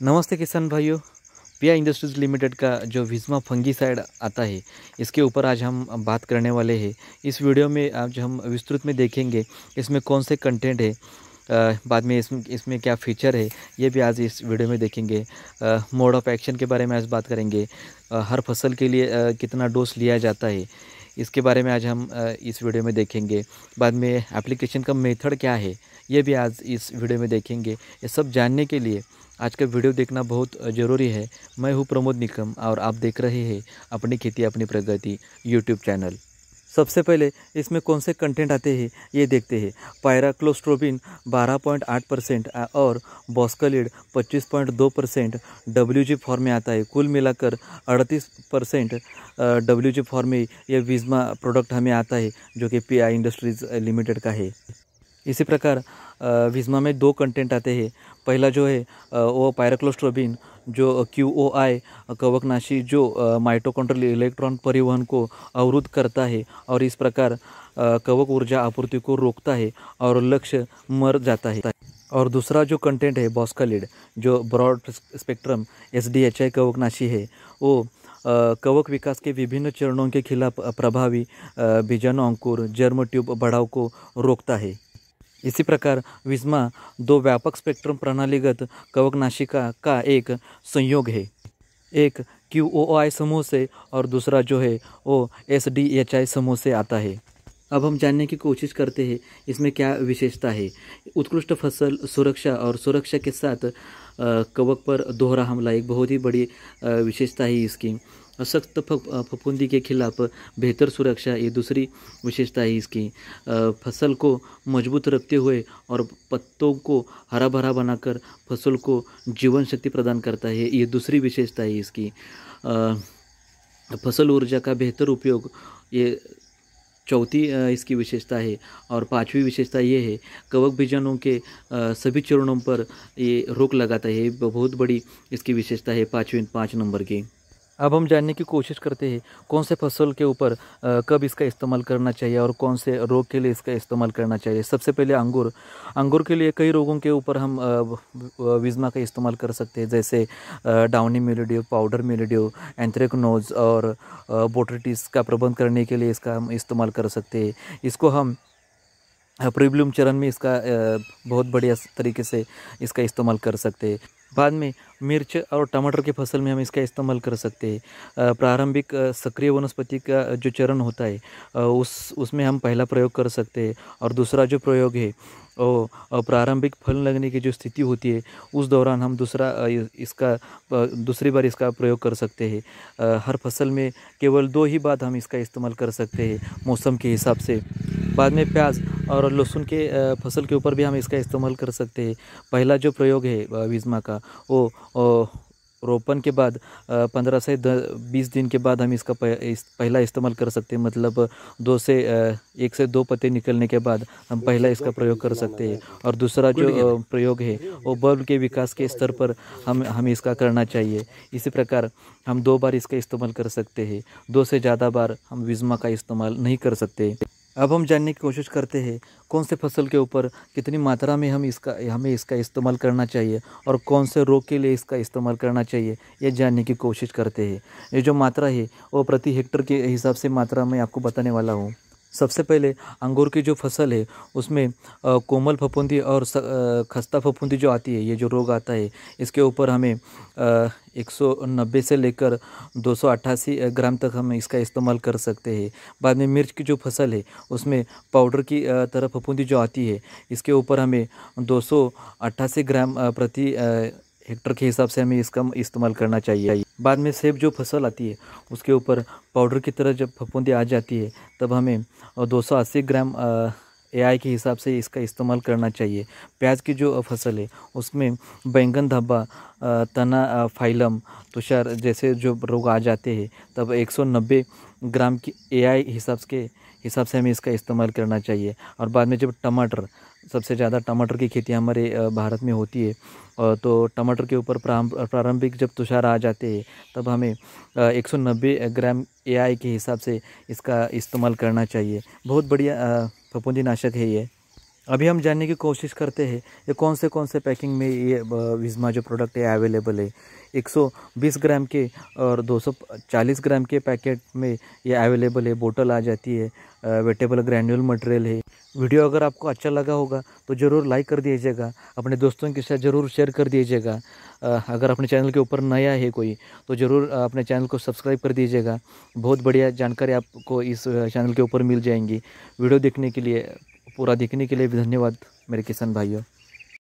नमस्ते किसान भाइयों। पिया इंडस्ट्रीज़ लिमिटेड का जो विस्मा फंगीसाइड आता है, इसके ऊपर आज हम बात करने वाले हैं। इस वीडियो में आज हम विस्तृत में देखेंगे इसमें कौन से कंटेंट है, बाद में इसमें क्या फ़ीचर है, ये भी आज इस वीडियो में देखेंगे। मोड ऑफ़ एक्शन के बारे में आज बात करेंगे। हर फसल के लिए कितना डोज लिया जाता है, इसके बारे में आज हम इस वीडियो में देखेंगे। बाद में एप्लीकेशन का मेथड क्या है, ये भी आज इस वीडियो में देखेंगे। ये सब जानने के लिए आज का वीडियो देखना बहुत ज़रूरी है। मैं हूँ प्रमोद निकम और आप देख रहे हैं अपनी खेती अपनी प्रगति यूट्यूब चैनल। सबसे पहले इसमें कौन से कंटेंट आते हैं ये देखते हैं। पायराक्लोस्ट्रोबिन 12.8% और बॉस्कालिड 25.2% WG फॉर्म में आता है। कुल मिलाकर 38% WG फॉर्म में यह विस्मा प्रोडक्ट हमें आता है, जो कि पिया इंडस्ट्रीज़ लिमिटेड का है। इसी प्रकार विस्मा में दो कंटेंट आते हैं। पहला जो है वो पायराक्लोस्ट्रोबिन, जो QOI कवकनाशी, जो माइटोकॉन्ड्रियल इलेक्ट्रॉन परिवहन को अवरुद्ध करता है और इस प्रकार कवक ऊर्जा आपूर्ति को रोकता है और लक्ष्य मर जाता है। और दूसरा जो कंटेंट है बॉस्कालिड, जो ब्रॉड स्पेक्ट्रम SDHI कवकनाशी है, वो कवक विकास के विभिन्न चरणों के खिलाफ प्रभावी बीजाणु अंकुर जर्म ट्यूब बढ़ाव को रोकता है। इसी प्रकार विस्मा दो व्यापक स्पेक्ट्रम प्रणालीगत कवकनाशिका का एक संयोग है, एक QOI समूह से और दूसरा जो है वो SDHI समूह से आता है। अब हम जानने की कोशिश करते हैं इसमें क्या विशेषता है। उत्कृष्ट फसल सुरक्षा और सुरक्षा के साथ कवक पर दोहरा हमला एक बहुत ही बड़ी विशेषता है इसकी। सख्त फफूंदी के खिलाफ बेहतर सुरक्षा ये दूसरी विशेषता है इसकी। फसल को मजबूत रखते हुए और पत्तों को हरा भरा बनाकर फसल को जीवन शक्ति प्रदान करता है, ये दूसरी विशेषता है इसकी। फसल ऊर्जा का बेहतर उपयोग ये चौथी इसकी विशेषता है। और पांचवी विशेषता ये है, कवक बीजाणुओं के सभी चरणों पर ये रोक लगाता है। ये बहुत बड़ी इसकी विशेषता है पाँच नंबर की। अब हम जानने की कोशिश करते हैं कौन से फसल के ऊपर कब इसका इस्तेमाल करना चाहिए और कौन से रोग के लिए इसका इस्तेमाल करना चाहिए। सबसे पहले अंगूर के लिए कई रोगों के ऊपर हम विस्मा का इस्तेमाल कर सकते हैं, जैसे downy mildew, powder mildew, anthracnose और बोट्रिटिस का प्रबंध करने के लिए इसका हम इस्तेमाल कर सकते हैं। इसको हम प्रीब्लूम चरण में इसका बहुत बढ़िया तरीके से इसका इस्तेमाल कर सकते हैं। बाद में मिर्च और टमाटर की फसल में हम इसका इस्तेमाल कर सकते हैं। प्रारंभिक सक्रिय वनस्पति का जो चरण होता है उसमें हम पहला प्रयोग कर सकते हैं। और दूसरा जो प्रयोग है वो प्रारंभिक फल लगने की जो स्थिति होती है उस दौरान हम दूसरी बार इसका प्रयोग कर सकते हैं। हर फसल में केवल 2 ही बार हम इसका इस्तेमाल कर सकते हैं मौसम के हिसाब से। बाद में प्याज और लहसुन के फसल के ऊपर भी हम इसका इस्तेमाल कर सकते हैं। पहला जो प्रयोग है विस्मा का वो रोपण के बाद 15 से 20 दिन के बाद हम इसका पहला इस्तेमाल कर सकते हैं। मतलब 1 से 2 पत्ते निकलने के बाद हम पहला इसका प्रयोग कर सकते हैं। और दूसरा जो प्रयोग है वो बल्ब के विकास के स्तर पर हमें इसका करना चाहिए। इसी प्रकार हम 2 बार इसका इस्तेमाल कर सकते हैं, 2 से ज़्यादा बार हम विस्मा का इस्तेमाल नहीं कर सकते। अब हम जानने की कोशिश करते हैं कौन से फसल के ऊपर कितनी मात्रा में हमें इसका इस्तेमाल करना चाहिए और कौन से रोग के लिए इसका इस्तेमाल करना चाहिए, ये जानने की कोशिश करते हैं। ये जो मात्रा है वो प्रति हेक्टर के हिसाब से मात्रा मैं आपको बताने वाला हूँ। सबसे पहले अंगूर की जो फसल है उसमें कोमल फफूंदी और खस्ता फफूंदी जो आती है, ये जो रोग आता है, इसके ऊपर हमें 190 से लेकर 288 ग्राम तक हम इसका इस्तेमाल कर सकते हैं। बाद में मिर्च की जो फसल है उसमें पाउडर की तरह फफूंदी जो आती है, इसके ऊपर हमें 288 ग्राम प्रति हेक्टर के हिसाब से हमें इसका इस्तेमाल करना चाहिए। बाद में सेब जो फसल आती है उसके ऊपर पाउडर की तरह जब फफूंदी आ जाती है तब हमें 280 ग्राम AI के हिसाब से इसका इस्तेमाल करना चाहिए। प्याज की जो फसल है उसमें बैंगन धब्बा, तना फाइलम, तुषार जैसे जो रोग आ जाते हैं तब 190 ग्राम की AI हिसाब से हमें इसका इस्तेमाल करना चाहिए। और बाद में जब टमाटर, सबसे ज़्यादा टमाटर की खेती हमारे भारत में होती है, तो टमाटर के ऊपर प्रारंभिक जब तुषार आ जाते हैं तब हमें 190 ग्राम AI के हिसाब से इसका इस्तेमाल करना चाहिए। बहुत बढ़िया फफूंदी नाशक है ये। अभी हम जानने की कोशिश करते हैं ये कौन से पैकिंग में ये विस्मा जो प्रोडक्ट है अवेलेबल है। 120 ग्राम के और 240 ग्राम के पैकेट में ये अवेलेबल है। बोतल आ जाती है, वेटेबल ग्रैन्यूल मटेरियल है। वीडियो अगर आपको अच्छा लगा होगा तो ज़रूर लाइक कर दीजिएगा, अपने दोस्तों के साथ ज़रूर शेयर कर दीजिएगा। अगर अपने चैनल के ऊपर नया है कोई तो ज़रूर अपने चैनल को सब्सक्राइब कर दीजिएगा। बहुत बढ़िया जानकारी आपको इस चैनल के ऊपर मिल जाएंगी। वीडियो देखने के लिए, पूरा देखने के लिए धन्यवाद मेरे किसान भाइयों।